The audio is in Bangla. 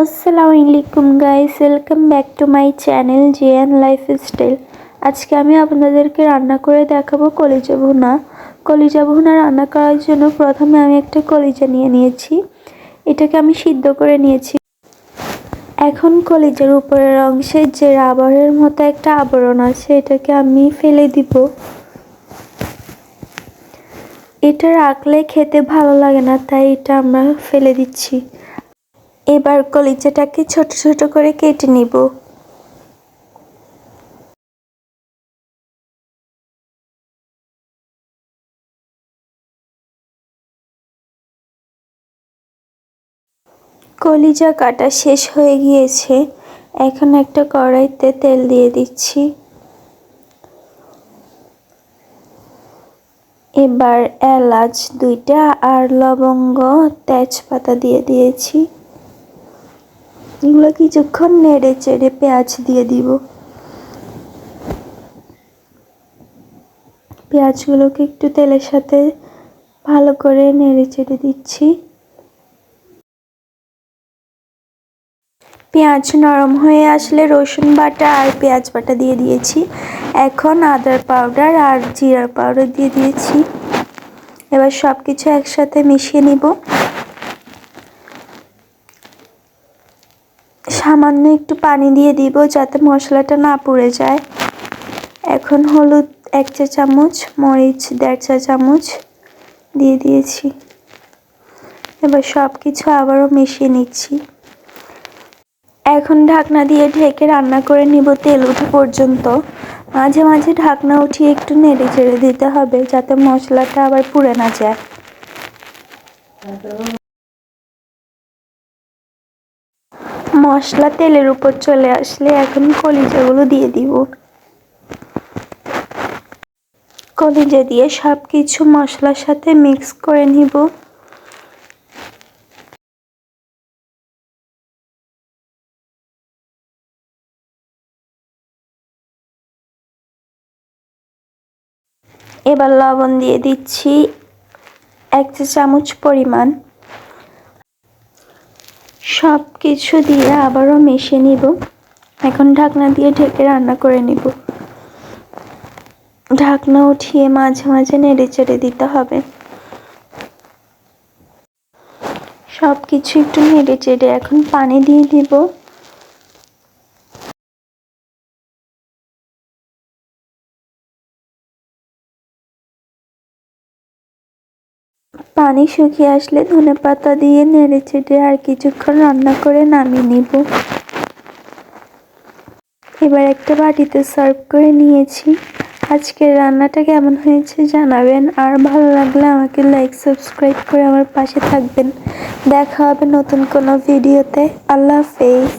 আসসালামু আলাইকুম guys, welcome back to my channel জিয়ান লাইফস্টাইল। আজকে আমি আপনাদেরকে রান্না করে দেখাবো কলিজা ভুনা। কলিজা ভুনা রান্না করার জন্য প্রথমে আমি একটা কলিজা নিয়ে নিয়েছি। এটাকে আমি সিদ্ধ করে নিয়েছি। এখন কলিজার উপরের অংশে যে রাবারের মতো একটা আবরণ আছে এটাকে আমি ফেলে দিব। এটা রাখলে খেতে ভালো লাগে না, তাই এটা আমরা ফেলে দিচ্ছি। এবার কলিজাটাকে ছোট ছোট করে কেটে নিব। কলিজা কাটা শেষ হয়ে গিয়েছে। এখন একটা কড়াইতে তেল দিয়ে দিচ্ছি। এবার এলাচ 2টা আর লবঙ্গ তেজপাতা দিয়ে দিয়েছি। এগুলো কিছুক্ষণ নেড়ে চেড়ে পেঁয়াজ দিয়ে দিব। পেঁয়াজগুলোকে একটু তেলের সাথে ভালো করে নেড়ে চেড়ে দিচ্ছি। পেঁয়াজ নরম হয়ে আসলে রসুন বাটা আর পেঁয়াজ বাটা দিয়ে দিয়েছি। এখন আদার পাউডার আর জিরার পাউডার দিয়ে দিয়েছি। এবার সব কিছু একসাথে মিশিয়ে নিব। সামান্য একটু পানি দিয়ে দিব যাতে মশলাটা না পুড়ে যায়। এখন হলুদ 1 চা চামচ, মরিচ 1.5 চা চামচ দিয়ে দিয়েছি। এবার সব কিছু আবারও মিশিয়ে নিচ্ছি। এখন ঢাকনা দিয়ে ঢেকে রান্না করে নিব তেল ওঠা পর্যন্ত। মাঝে মাঝে ঢাকনা উঠিয়ে একটু নেড়ে চেড়ে দিতে হবে যাতে মশলাটা আবার পুড়ে না যায়। মশলা তেলের উপর চলে আসলে এখন কলিজাগুলো দিয়ে দিব। কলিজা দিয়ে সব কিছু মশলার সাথে মিক্স করে নিব। এবার লবণ দিয়ে দিচ্ছি 1 চা চামচ পরিমাণ। সব কিছু দিয়ে আবারও মিশিয়ে নিব। এখন ঢাকনা দিয়ে ঢেকে রান্না করে নিব। ঢাকনা উঠিয়ে মাঝে মাঝে নেড়ে চেড়ে দিতে হবে। সব কিছু একটু নেড়ে চেড়ে এখন পানি দিয়ে দিব। পানি শুকিয়ে আসলে ধনেপাতা দিয়ে নেড়ে চেড়ে আর কিছুক্ষণ রান্না করে নামিয়ে নিব। এবার একটা বাটিতে সার্ভ করে নিয়েছি। আজকের রান্নাটা কেমন হয়েছে জানাবেন, আর ভালো লাগলে আমাকে লাইক সাবস্ক্রাইব করে আমার পাশে থাকবেন। দেখা হবে নতুন কোনো ভিডিওতে। আল্লাহ হাফেজ।